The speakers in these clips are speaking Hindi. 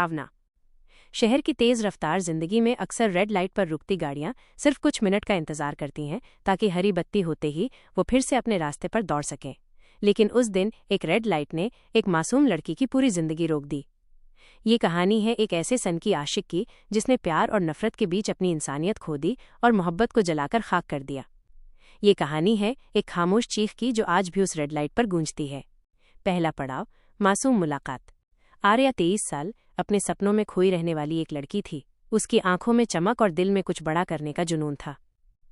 डरावना। शहर की तेज रफ्तार जिंदगी में अक्सर रेड लाइट पर रुकती गाड़ियां सिर्फ कुछ मिनट का इंतजार करती हैं ताकि हरी बत्ती होते ही वो फिर से अपने रास्ते पर दौड़ सकें। लेकिन उस दिन एक रेड लाइट ने एक मासूम लड़की की पूरी जिंदगी रोक दी। ये कहानी है एक ऐसे सन की आशिक की जिसने प्यार और नफरत के बीच अपनी इंसानियत खो दी और मोहब्बत को जलाकर खाक कर दिया। ये कहानी है एक खामोश चीख की जो आज भी उस रेड लाइट पर गूंजती है। पहला पड़ाव, मासूम मुलाकात। आर्या 23 साल अपने सपनों में खोई रहने वाली एक लड़की थी। उसकी आंखों में चमक और दिल में कुछ बड़ा करने का जुनून था।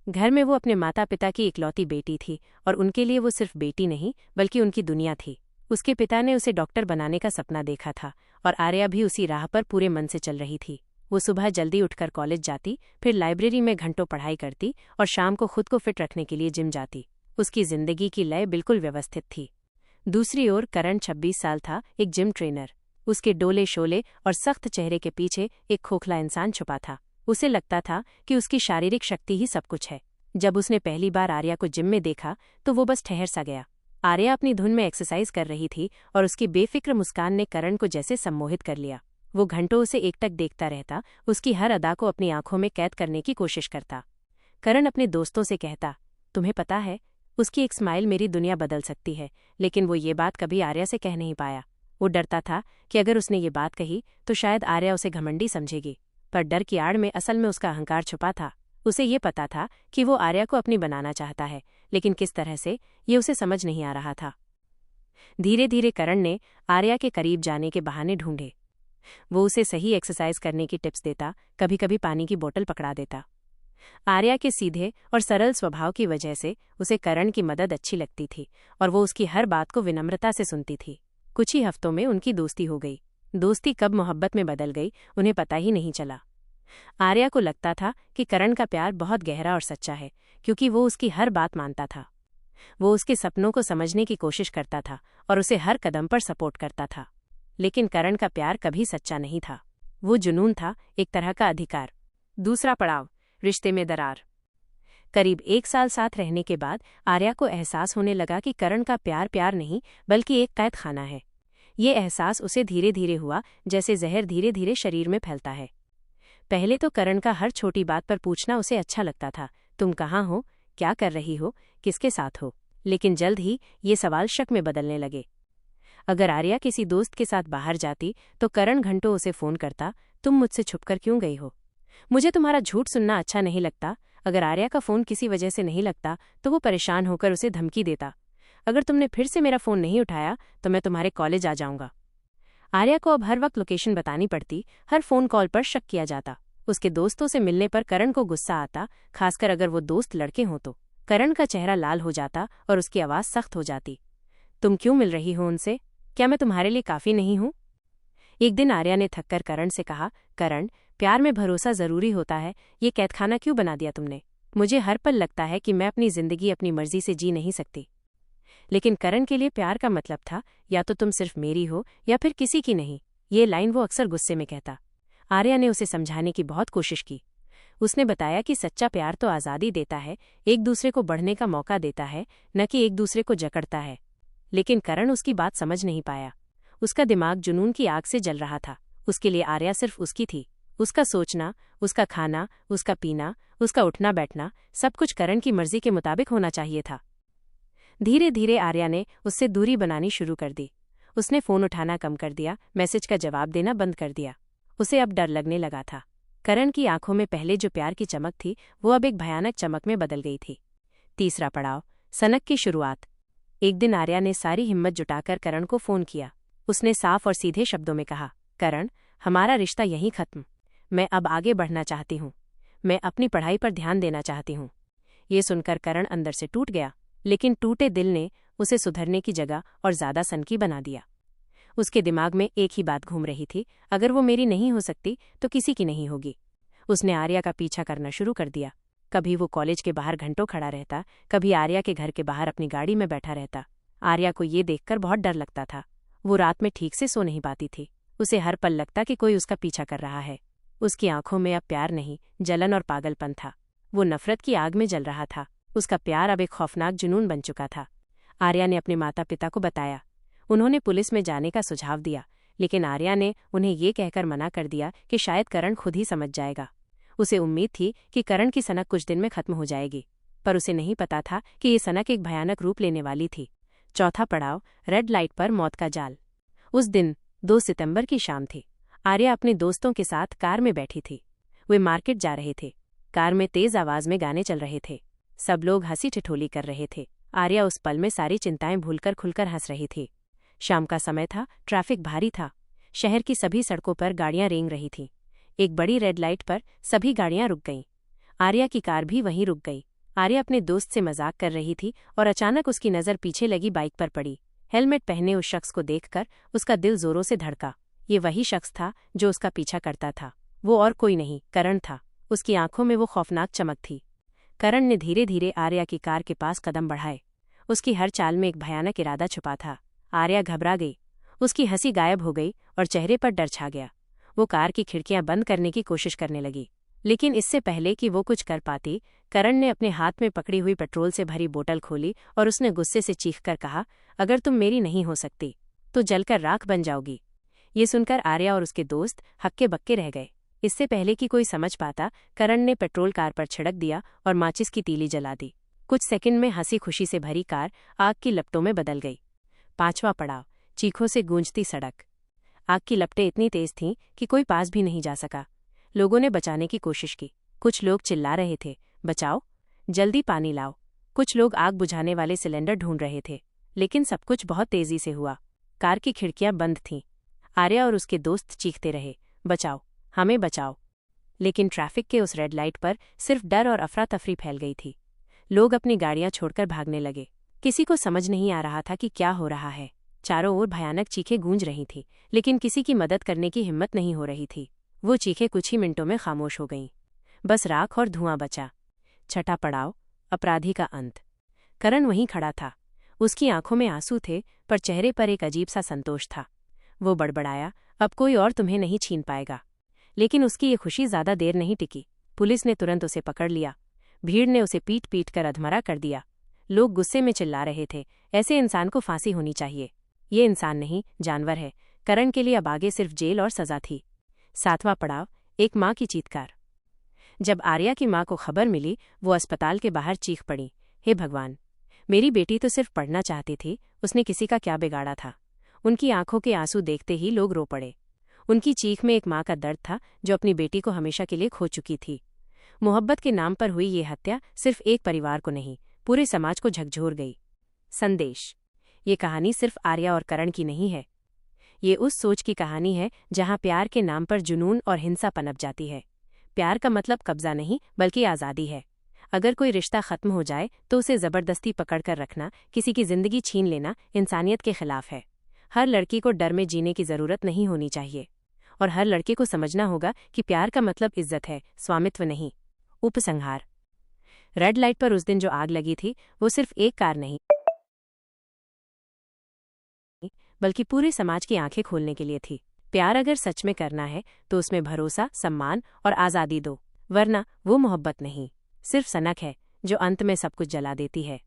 घर में वो अपने माता पिता की इकलौती बेटी थी और उनके लिए वो सिर्फ बेटी नहीं बल्कि उनकी दुनिया थी। उसके पिता ने उसे डॉक्टर बनाने का सपना देखा था और आर्या भी उसी राह पर पूरे मन से चल रही थी। वो सुबह जल्दी उठकर कॉलेज जाती, फिर लाइब्रेरी में घंटों पढ़ाई करती और शाम को खुद को फिट रखने के लिए जिम जाती। उसकी जिंदगी की लय बिल्कुल व्यवस्थित थी। दूसरी ओर करण 26 साल था, एक जिम ट्रेनर। उसके डोले शोले और सख्त चेहरे के पीछे एक खोखला इंसान छुपा था। उसे लगता था कि उसकी शारीरिक शक्ति ही सब कुछ है। जब उसने पहली बार आर्या को जिम में देखा तो वो बस ठहर सा गया। आर्या अपनी धुन में एक्सरसाइज कर रही थी और उसकी बेफिक्र मुस्कान ने करण को जैसे सम्मोहित कर लिया। वो घंटों उसे एकटक देखता रहता, उसकी हर अदा को अपनी आंखों में कैद करने की कोशिश करता। करण अपने दोस्तों से कहता, तुम्हें पता है, उसकी एक स्माइल मेरी दुनिया बदल सकती है। लेकिन वो ये बात कभी आर्या से कह नहीं पाया। वो डरता था कि अगर उसने ये बात कही तो शायद आर्या उसे घमंडी समझेगी। पर डर की आड़ में असल में उसका अहंकार छुपा था। उसे ये पता था कि वो आर्या को अपनी बनाना चाहता है, लेकिन किस तरह से ये उसे समझ नहीं आ रहा था। धीरे धीरे करण ने आर्या के करीब जाने के बहाने ढूंढे। वो उसे सही एक्सरसाइज करने की टिप्स देता, कभी कभी पानी की बोतल पकड़ा देता। आर्या के सीधे और सरल स्वभाव की वजह से उसे करण की मदद अच्छी लगती थी और वो उसकी हर बात को विनम्रता से सुनती थी। कुछ ही हफ्तों में उनकी दोस्ती हो गई। दोस्ती कब मोहब्बत में बदल गई उन्हें पता ही नहीं चला। आर्या को लगता था कि करण का प्यार बहुत गहरा और सच्चा है, क्योंकि वो उसकी हर बात मानता था। वो उसके सपनों को समझने की कोशिश करता था और उसे हर कदम पर सपोर्ट करता था। लेकिन करण का प्यार कभी सच्चा नहीं था। वो जुनून था, एक तरह का अधिकार। दूसरा पड़ाव, रिश्ते में दरार। करीब 1 साल साथ रहने के बाद आर्या को एहसास होने लगा कि करण का प्यार प्यार नहीं बल्कि एक कैद खाना है। ये एहसास उसे धीरे धीरे हुआ, जैसे जहर धीरे धीरे शरीर में फैलता है। पहले तो करण का हर छोटी बात पर पूछना उसे अच्छा लगता था। तुम कहाँ हो, क्या कर रही हो, किसके साथ हो? लेकिन जल्द ही ये सवाल शक में बदलने लगे। अगर आर्या किसी दोस्त के साथ बाहर जाती तो करण घंटों उसे फोन करता, तुम मुझसे छुपकर क्यों गई हो? मुझे तुम्हारा झूठ सुनना अच्छा नहीं लगता। अगर आर्या का फोन किसी वजह से नहीं लगता तो वो परेशान होकर उसे धमकी देता, अगर तुमने फिर से मेरा फोन नहीं उठाया तो मैं तुम्हारे कॉलेज आ जाऊंगा। आर्या को अब हर वक्त लोकेशन बतानी पड़ती, हर फोन कॉल पर शक किया जाता। उसके दोस्तों से मिलने पर करण को गुस्सा आता, खासकर अगर वो दोस्त लड़के हों तो। करण का चेहरा लाल हो जाता और उसकी आवाज सख्त हो जाती, तुम क्यों मिल रही हो उनसे? क्या मैं तुम्हारे लिए काफी नहीं हूं? एक दिन आर्या ने थककर करण से कहा, करण, प्यार में भरोसा जरूरी होता है, ये कैदखाना क्यों बना दिया तुमने? मुझे हर पल लगता है कि मैं अपनी जिंदगी अपनी मर्जी से जी नहीं सकती। लेकिन करण के लिए प्यार का मतलब था, या तो तुम सिर्फ मेरी हो या फिर किसी की नहीं। ये लाइन वो अक्सर गुस्से में कहता। आर्या ने उसे समझाने की बहुत कोशिश की। उसने बताया कि सच्चा प्यार तो आज़ादी देता है, एक दूसरे को बढ़ने का मौका देता है, न कि एक दूसरे को जकड़ता है। लेकिन करण उसकी बात समझ नहीं पाया। उसका दिमाग जुनून की आग से जल रहा था। उसके लिए आर्या सिर्फ उसकी थी। उसका सोचना, उसका खाना, उसका पीना, उसका उठना बैठना, सब कुछ करण की मर्जी के मुताबिक होना चाहिए था। धीरे धीरे आर्या ने उससे दूरी बनानी शुरू कर दी। उसने फोन उठाना कम कर दिया, मैसेज का जवाब देना बंद कर दिया। उसे अब डर लगने लगा था। करण की आंखों में पहले जो प्यार की चमक थी वो अब एक भयानक चमक में बदल गई थी। तीसरा पड़ाव, सनक की शुरुआत। एक दिन आर्या ने सारी हिम्मत जुटाकर करण को फोन किया। उसने साफ और सीधे शब्दों में कहा, करण, हमारा रिश्ता यहीं खत्म। मैं अब आगे बढ़ना चाहती हूँ। मैं अपनी पढ़ाई पर ध्यान देना चाहती हूँ। ये सुनकर करण अंदर से टूट गया, लेकिन टूटे दिल ने उसे सुधरने की जगह और ज्यादा सनकी बना दिया। उसके दिमाग में एक ही बात घूम रही थी, अगर वो मेरी नहीं हो सकती तो किसी की नहीं होगी। उसने आर्या का पीछा करना शुरू कर दिया। कभी वो कॉलेज के बाहर घंटों खड़ा रहता, कभी आर्या के घर के बाहर अपनी गाड़ी में बैठा रहता। आर्या को ये देखकर बहुत डर लगता था। वो रात में ठीक से सो नहीं पाती थी। उसे हर पल लगता कि कोई उसका पीछा कर रहा है। उसकी आंखों में अब प्यार नहीं, जलन और पागलपन था। वो नफरत की आग में जल रहा था। उसका प्यार अब एक खौफनाक जुनून बन चुका था। आर्या ने अपने माता पिता को बताया। उन्होंने पुलिस में जाने का सुझाव दिया, लेकिन आर्या ने उन्हें ये कहकर मना कर दिया कि शायद करण खुद ही समझ जाएगा। उसे उम्मीद थी कि करण की सनक कुछ दिन में खत्म हो जाएगी, पर उसे नहीं पता था कि ये सनक एक भयानक रूप लेने वाली थी। चौथा पड़ाव, रेड लाइट पर मौत का जाल। उस दिन 2 सितंबर की शाम थी। आर्या अपने दोस्तों के साथ कार में बैठी थी। वे मार्केट जा रहे थे। कार में तेज आवाज में गाने चल रहे थे। सब लोग हंसी ठिठोली कर रहे थे। आर्या उस पल में सारी चिंताएं भूलकर खुलकर हंस रही थी। शाम का समय था, ट्रैफिक भारी था। शहर की सभी सड़कों पर गाड़ियां रेंग रही थीं। एक बड़ी रेड लाइट पर सभी गाड़ियां रुक गईं। आर्या की कार भी वहीं रुक गई। आर्या अपने दोस्त से मजाक कर रही थी और अचानक उसकी नज़र पीछे लगी बाइक पर पड़ी। हेलमेट पहने उस शख्स को देखकर उसका दिल जोरों से धड़का। ये वही शख्स था जो उसका पीछा करता था। वो और कोई नहीं, करण था। उसकी आंखों में वो खौफनाक चमक थी। करण ने धीरे धीरे आर्या की कार के पास कदम बढ़ाए। उसकी हर चाल में एक भयानक इरादा छुपा था। आर्या घबरा गई। उसकी हंसी गायब हो गई और चेहरे पर डर छा गया। वो कार की खिड़कियां बंद करने की कोशिश करने लगी, लेकिन इससे पहले कि वो कुछ कर पाती, करण ने अपने हाथ में पकड़ी हुई पेट्रोल से भरी बोतल खोली और उसने गुस्से से चीखकर कहा, अगर तुम मेरी नहीं हो सकती तो जलकर राख बन जाओगी। ये सुनकर आर्या और उसके दोस्त हक्के बक्के रह गए। इससे पहले कि कोई समझ पाता, करण ने पेट्रोल कार पर छिड़क दिया और माचिस की तीली जला दी। कुछ सेकंड में हंसी खुशी से भरी कार आग की लपटों में बदल गई। 5वां पड़ाव, चीखों से गूंजती सड़क। आग की लपटें इतनी तेज थीं कि कोई पास भी नहीं जा सका। लोगों ने बचाने की कोशिश की। कुछ लोग चिल्ला रहे थे, बचाओ, जल्दी पानी लाओ। कुछ लोग आग बुझाने वाले सिलेंडर ढूंढ रहे थे, लेकिन सब कुछ बहुत तेजी से हुआ। कार की खिड़कियां बंद थीं। आर्या और उसके दोस्त चीखते रहे, बचाओ, हमें बचाओ। लेकिन ट्रैफिक के उस रेड लाइट पर सिर्फ डर और अफरा तफरी फैल गई थी। लोग अपनी गाड़ियां छोड़कर भागने लगे। किसी को समझ नहीं आ रहा था कि क्या हो रहा है। चारों ओर भयानक चीखें गूंज रही थीं, लेकिन किसी की मदद करने की हिम्मत नहीं हो रही थी। वो चीखें कुछ ही मिनटों में खामोश हो गईं। बस राख और धुआं बचा। 6ठा पड़ाव, अपराधी का अंत। करण वहीं खड़ा था। उसकी आंखों में आंसू थे, पर चेहरे पर एक अजीब सा संतोष था। वो बड़बड़ाया, अब कोई और तुम्हें नहीं छीन पाएगा। लेकिन उसकी ये खुशी ज्यादा देर नहीं टिकी। पुलिस ने तुरंत उसे पकड़ लिया। भीड़ ने उसे पीट पीट कर अधमरा कर दिया। लोग गुस्से में चिल्ला रहे थे, ऐसे इंसान को फांसी होनी चाहिए। ये इंसान नहीं, जानवर है। करण के लिए अब आगे सिर्फ जेल और सजा थी। 7वां पड़ाव, एक माँ की चीत्कार। जब आर्या की माँ को खबर मिली, वो अस्पताल के बाहर चीख पड़ी, हे भगवान, मेरी बेटी तो सिर्फ पढ़ना चाहती थी, उसने किसी का क्या बिगाड़ा था। उनकी आंखों के आंसू देखते ही लोग रो पड़े। उनकी चीख में एक माँ का दर्द था जो अपनी बेटी को हमेशा के लिए खो चुकी थी। मोहब्बत के नाम पर हुई ये हत्या सिर्फ एक परिवार को नहीं, पूरे समाज को झकझोर गई। संदेश, ये कहानी सिर्फ आर्या और करण की नहीं है। ये उस सोच की कहानी है जहां प्यार के नाम पर जुनून और हिंसा पनप जाती है। प्यार का मतलब कब्जा नहीं, बल्कि आज़ादी है। अगर कोई रिश्ता खत्म हो जाए तो उसे जबरदस्ती पकड़कर रखना, किसी की जिंदगी छीन लेना इंसानियत के खिलाफ है। हर लड़की को डर में जीने की जरूरत नहीं होनी चाहिए, और हर लड़के को समझना होगा कि प्यार का मतलब इज्जत है, स्वामित्व नहीं। उपसंहार, रेड लाइट पर उस दिन जो आग लगी थी, वो सिर्फ एक कार नहीं, बल्कि पूरे समाज की आंखें खोलने के लिए थी। प्यार अगर सच में करना है तो उसमें भरोसा, सम्मान और आज़ादी दो, वरना वो मोहब्बत नहीं, सिर्फ सनक है जो अंत में सब कुछ जला देती है।